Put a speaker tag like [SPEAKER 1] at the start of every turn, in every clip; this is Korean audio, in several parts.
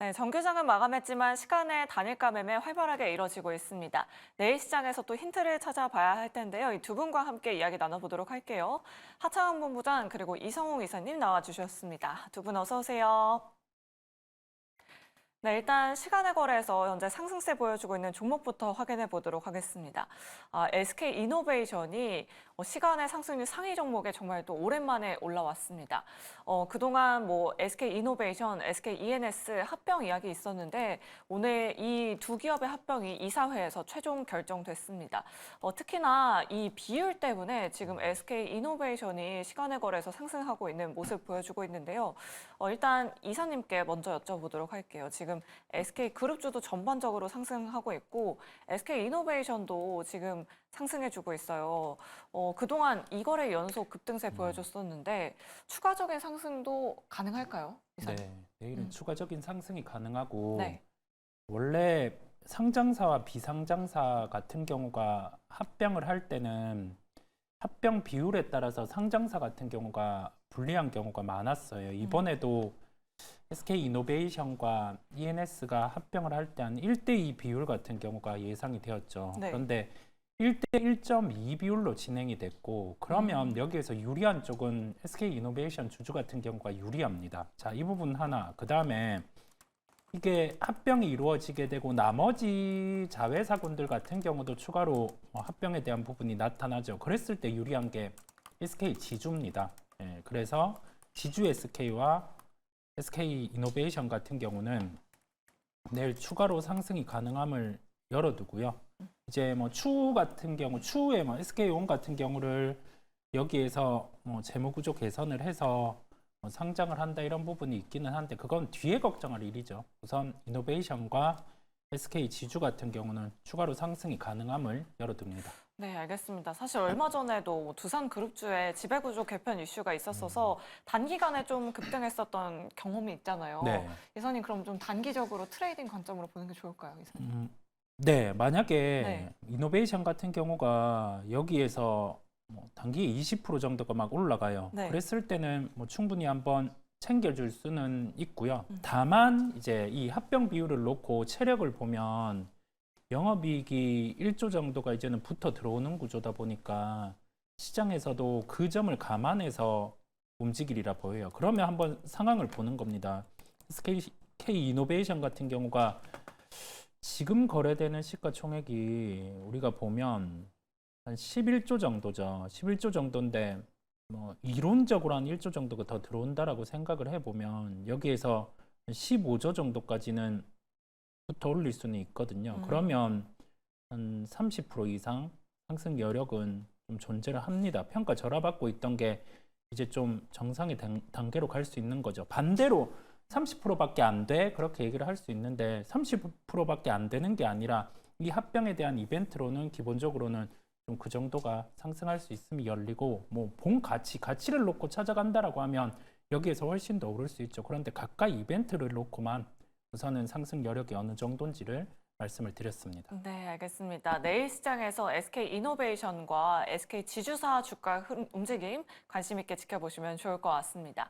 [SPEAKER 1] 네, 정규장은 마감했지만 시간의 단일가 매매 활발하게 이뤄지고 있습니다. 내일 시장에서 또 힌트를 찾아봐야 할 텐데요. 이 두 분과 함께 이야기 나눠보도록 할게요. 하창원 본부장 그리고 이성웅 이사님 나와주셨습니다. 두 분 어서 오세요. 네, 일단 시간의 거래에서 현재 상승세 보여주고 있는 종목부터 확인해 보도록 하겠습니다. SK이노베이션이 시간의 상승률 상위 종목에 정말 또 오랜만에 올라왔습니다. 그동안 뭐 SK이노베이션, SKENS 합병 이야기 있었는데 오늘 이 두 기업의 합병이 이사회에서 최종 결정됐습니다. 특히나 이 비율 때문에 지금 SK이노베이션이 시간의 거래에서 상승하고 있는 모습 보여주고 있는데요. 일단 이사님께 먼저 여쭤보도록 할게요. 지금 SK그룹주도 전반적으로 상승하고 있고 SK이노베이션도 지금 상승해주고 있어요. 그동안 이거래 연속 급등세 보여줬었는데 추가적인 상승도 가능할까요, 이사님?
[SPEAKER 2] 네, 내일은 추가적인 상승이 가능하고
[SPEAKER 1] 네.
[SPEAKER 2] 원래 상장사와 비상장사 같은 경우가 합병을 할 때는 합병 비율에 따라서 상장사 같은 경우가 불리한 경우가 많았어요. 이번에도 SK이노베이션과 ENS가 합병을 할 때 한 1대2 비율 같은 경우가 예상이 되었죠.
[SPEAKER 1] 네.
[SPEAKER 2] 그런데 1대 1.2 비율로 진행이 됐고 그러면 여기에서 유리한 쪽은 SK이노베이션 주주 같은 경우가 유리합니다. 자, 이 부분 하나. 그다음에 이게 합병이 이루어지게 되고 나머지 자회사군들 같은 경우도 추가로 합병에 대한 부분이 나타나죠. 그랬을 때 유리한 게 SK 지주입니다. 예, 그래서 지주 SK와 SK이노베이션 같은 경우는 내일 추가로 상승이 가능함을 열어두고요. 이제 뭐 추후 같은 경우, 추후에 뭐 SK온 같은 경우를 여기에서 뭐 재무구조 개선을 해서 뭐 상장을 한다 이런 부분이 있기는 한데 그건 뒤에 걱정할 일이죠. 우선 이노베이션과 SK 지주 같은 경우는 추가로 상승이 가능함을 열어둡니다.
[SPEAKER 1] 네, 알겠습니다. 사실 얼마 전에도 두산그룹주의 지배구조 개편 이슈가 있었어서 단기간에 좀 급등했었던 경험이 있잖아요.
[SPEAKER 2] 네.
[SPEAKER 1] 이사님 그럼 좀 단기적으로 트레이딩 관점으로 보는 게 좋을까요, 이사님?
[SPEAKER 2] 네, 만약에
[SPEAKER 1] 네.
[SPEAKER 2] 이노베이션 같은 경우가 여기에서 뭐 단기에 20% 정도가 막 올라가요.
[SPEAKER 1] 네.
[SPEAKER 2] 그랬을 때는 뭐 충분히 한번 챙겨줄 수는 있고요. 다만 이제 이 합병 비율을 놓고 체력을 보면 영업이익이 1조 정도가 이제는 붙어 들어오는 구조다 보니까 시장에서도 그 점을 감안해서 움직이리라 보여요. 그러면 한번 상황을 보는 겁니다. SK이노베이션 같은 경우가 지금 거래되는 시가총액이 우리가 보면 한 11조 정도죠. 11조 정도인데 뭐 이론적으로 한 1조 정도가 더 들어온다라고 생각을 해보면 여기에서 15조 정도까지는 붙어 올릴 수는 있거든요. 그러면 한 30% 이상 상승 여력은 좀 존재를 합니다. 평가 절하받고 있던 게 이제 좀 정상의 단계로 갈 수 있는 거죠. 반대로 30%밖에 안 돼? 그렇게 얘기를 할 수 있는데 30%밖에 안 되는 게 아니라 이 합병에 대한 이벤트로는 기본적으로는 좀 그 정도가 상승할 수 있음이 열리고 뭐 본 가치를 놓고 찾아간다라고 하면 여기에서 훨씬 더 오를 수 있죠. 그런데 가까이 이벤트를 놓고만 우선은 상승 여력이 어느 정도인지를 말씀을 드렸습니다.
[SPEAKER 1] 네, 알겠습니다. 내일 시장에서 SK이노베이션과 SK지주사 주가 움직임 관심 있게 지켜보시면 좋을 것 같습니다.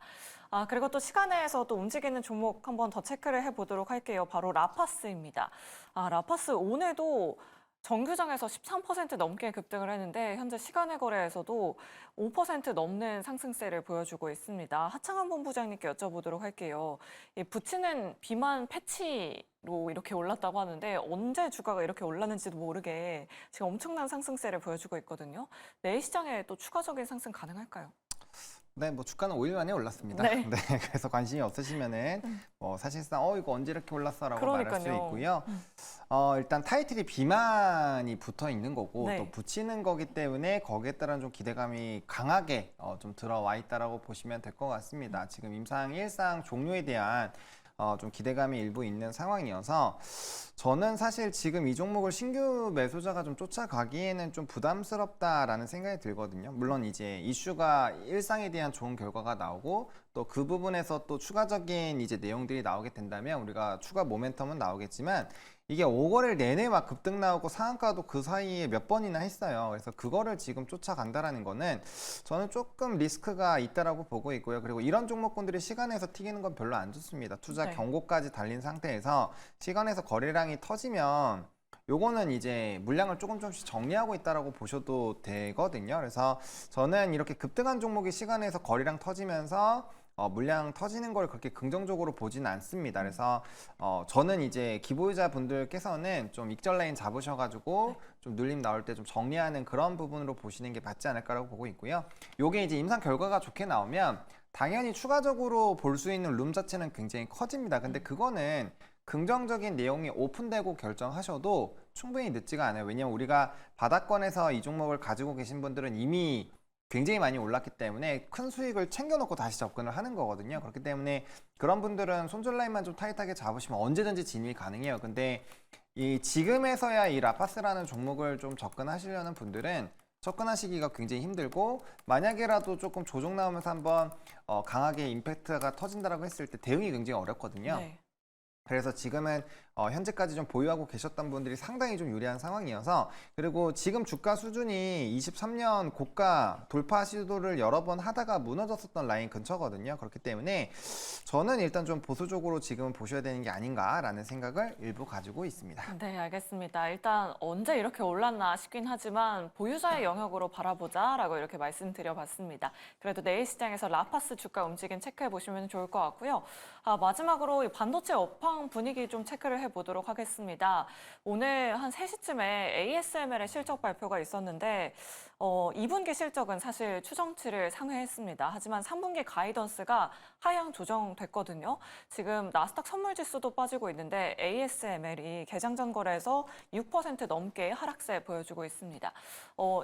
[SPEAKER 1] 그리고 또 시간에서 또 움직이는 종목 한번 더 체크를 해보도록 할게요. 바로 라파스입니다. 라파스 오늘도 정규장에서 13% 넘게 급등을 했는데 현재 시간의 거래에서도 5% 넘는 상승세를 보여주고 있습니다. 하창원 본부장님께 여쭤보도록 할게요. 붙이는 비만 패치로 이렇게 올랐다고 하는데 언제 주가가 이렇게 올랐는지도 모르게 지금 엄청난 상승세를 보여주고 있거든요. 내일 시장에 또 추가적인 상승 가능할까요?
[SPEAKER 3] 네, 뭐 주가는 5일 만에 올랐습니다.
[SPEAKER 1] 네.
[SPEAKER 3] 네, 그래서 관심이 없으시면은 뭐 사실상 이거 언제 이렇게 올랐어라고 말할 수
[SPEAKER 1] 그러니까요.
[SPEAKER 3] 있고요. 일단 타이틀이 비만이 붙어 있는 거고
[SPEAKER 1] 네.
[SPEAKER 3] 또 붙이는 거기 때문에 거기에 따른 좀 기대감이 강하게 좀 들어와 있다라고 보시면 될 것 같습니다. 지금 임상 1상 종료에 대한 좀 기대감이 일부 있는 상황이어서 저는 사실 지금 이 종목을 신규 매수자가 좀 쫓아가기에는 좀 부담스럽다라는 생각이 들거든요. 물론 이제 이슈가 일상에 대한 좋은 결과가 나오고 또 그 부분에서 또 추가적인 이제 내용들이 나오게 된다면 우리가 추가 모멘텀은 나오겠지만 이게 5거래일 내내 막 급등 나오고 상한가도 그 사이에 몇 번이나 했어요. 그래서 그거를 지금 쫓아간다라는 거는 저는 조금 리스크가 있다라고 보고 있고요. 그리고 이런 종목군들이 시간에서 튀기는 건 별로 안 좋습니다. 투자
[SPEAKER 1] 네.
[SPEAKER 3] 경고까지 달린 상태에서 시간에서 거래량이 터지면 요거는 이제 물량을 조금씩 정리하고 있다라고 보셔도 되거든요. 그래서 저는 이렇게 급등한 종목이 시간에서 거래량 터지면서 물량 터지는 걸 그렇게 긍정적으로 보지는 않습니다. 그래서 저는 이제 기보유자 분들께서는 좀 익절 라인 잡으셔가지고 좀 눌림 나올 때 좀 정리하는 그런 부분으로 보시는 게 맞지 않을까라고 보고 있고요. 요게 이제 임상 결과가 좋게 나오면 당연히 추가적으로 볼 수 있는 룸 자체는 굉장히 커집니다. 근데 그거는 긍정적인 내용이 오픈되고 결정하셔도 충분히 늦지가 않아요. 왜냐면 우리가 바닥권에서 이 종목을 가지고 계신 분들은 이미 굉장히 많이 올랐기 때문에 큰 수익을 챙겨놓고 다시 접근을 하는 거거든요. 그렇기 때문에 그런 분들은 손절 라인만 좀 타이트하게 잡으시면 언제든지 진입이 가능해요. 근데 이 지금에서야 이 라파스라는 종목을 좀 접근하시려는 분들은 접근하시기가 굉장히 힘들고 만약에라도 조금 조정 나오면서 한번 강하게 임팩트가 터진다라고 했을 때 대응이 굉장히 어렵거든요.
[SPEAKER 1] 네.
[SPEAKER 3] 그래서 지금은 현재까지 좀 보유하고 계셨던 분들이 상당히 좀 유리한 상황이어서 그리고 지금 주가 수준이 23년 고가 돌파 시도를 여러 번 하다가 무너졌었던 라인 근처거든요. 그렇기 때문에 저는 일단 좀 보수적으로 지금은 보셔야 되는 게 아닌가라는 생각을 일부 가지고 있습니다.
[SPEAKER 1] 네, 알겠습니다. 일단 언제 이렇게 올랐나 싶긴 하지만 보유자의 영역으로 바라보자라고 이렇게 말씀드려봤습니다. 그래도 내일 시장에서 라파스 주가 움직임 체크해 보시면 좋을 것 같고요. 마지막으로 이 반도체 업황 분위기 좀 체크를 해보도록 하겠습니다. 오늘 한 3시쯤에 ASML의 실적 발표가 있었는데 2분기 실적은 사실 추정치를 상회했습니다. 하지만 3분기 가이던스가 하향 조정됐거든요. 지금 나스닥 선물지수도 빠지고 있는데 ASML이 개장 전 거래에서 6% 넘게 하락세 보여주고 있습니다.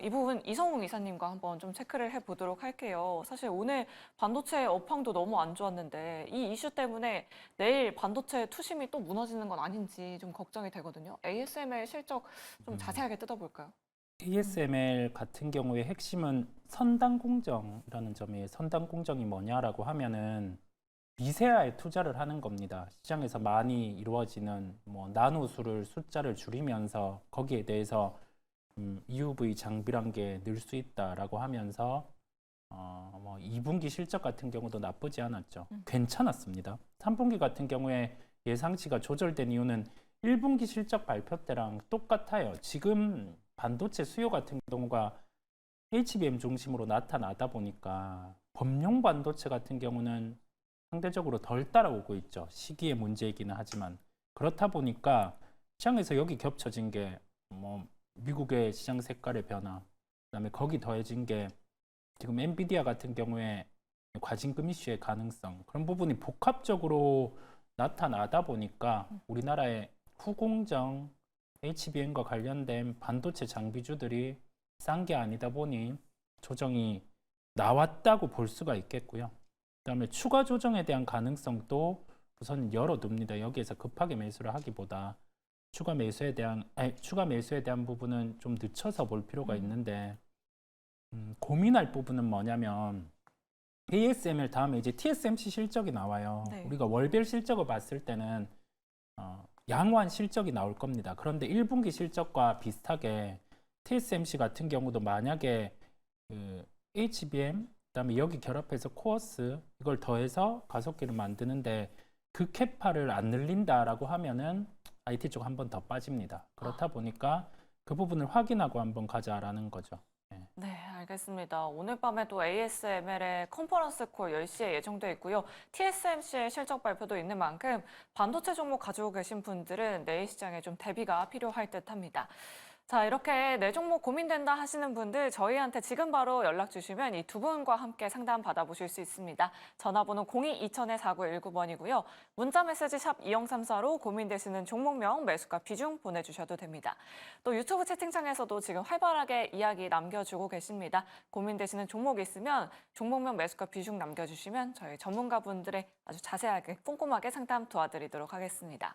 [SPEAKER 1] 이 부분 이성웅 이사님과 한번 좀 체크를 해보도록 할게요. 사실 오늘 반도체 업황도 너무 안 좋았는데 이 이슈 때문에 내일 반도체 투심이 또 무너지는 건 아닌지 좀 걱정이 되거든요. ASML 실적 좀 자세하게 뜯어볼까요?
[SPEAKER 2] ASML 같은 경우에 핵심은 선당 공정이라는 점이에요. 선당 공정이 뭐냐라고 하면은 미세하에 투자를 하는 겁니다. 시장에서 많이 이루어지는 뭐 나노수를 숫자를 줄이면서 거기에 대해서 EUV 장비란 게 늘 수 있다라고 하면서 뭐 2분기 실적 같은 경우도 나쁘지 않았죠. 괜찮았습니다. 3분기 같은 경우에 예상치가 조절된 이유는 1분기 실적 발표 때랑 똑같아요. 지금 반도체 수요 같은 경우가 HBM 중심으로 나타나다 보니까 범용 반도체 같은 경우는 상대적으로 덜 따라오고 있죠. 시기의 문제이기는 하지만 그렇다 보니까 시장에서 여기 겹쳐진 게 뭐 미국의 시장 색깔의 변화, 그다음에 거기 더해진 게 지금 엔비디아 같은 경우에 과징금 이슈의 가능성 그런 부분이 복합적으로 나타나다 보니까 우리나라의 후공정 HBM과 관련된 반도체 장비주들이 싼 게 아니다 보니 조정이 나왔다고 볼 수가 있겠고요. 그다음에 추가 조정에 대한 가능성도 우선 열어둡니다. 여기에서 급하게 매수를 하기보다 추가 매수에 대한 부분은 좀 늦춰서 볼 필요가 있는데 고민할 부분은 뭐냐면 ASML 다음에 이제 TSMC 실적이 나와요.
[SPEAKER 1] 네.
[SPEAKER 2] 우리가 월별 실적을 봤을 때는 양호한 실적이 나올 겁니다. 그런데 1분기 실적과 비슷하게 TSMC 같은 경우도 만약에 그 HBM 그다음에 여기 결합해서 코어스 이걸 더해서 가속기를 만드는데 그 캐파를 안 늘린다라고 하면은 IT 쪽 한 번 더 빠집니다. 그렇다 보니까 그 부분을 확인하고 한번 가자라는 거죠.
[SPEAKER 1] 네, 알겠습니다. 오늘 밤에도 ASML의 컨퍼런스 콜 10시에 예정돼 있고요. TSMC의 실적 발표도 있는 만큼 반도체 종목 가지고 계신 분들은 내일 시장에 좀 대비가 필요할 듯합니다. 자, 이렇게 내 종목 고민된다 하시는 분들 저희한테 지금 바로 연락 주시면 이 두 분과 함께 상담 받아보실 수 있습니다. 전화번호 02-2000-4919번이고요. 문자 메시지 샵 2034로 고민되시는 종목명, 매수가 비중 보내주셔도 됩니다. 또 유튜브 채팅창에서도 지금 활발하게 이야기 남겨주고 계십니다. 고민되시는 종목이 있으면 종목명, 매수가 비중 남겨주시면 저희 전문가분들의 아주 자세하게 꼼꼼하게 상담 도와드리도록 하겠습니다.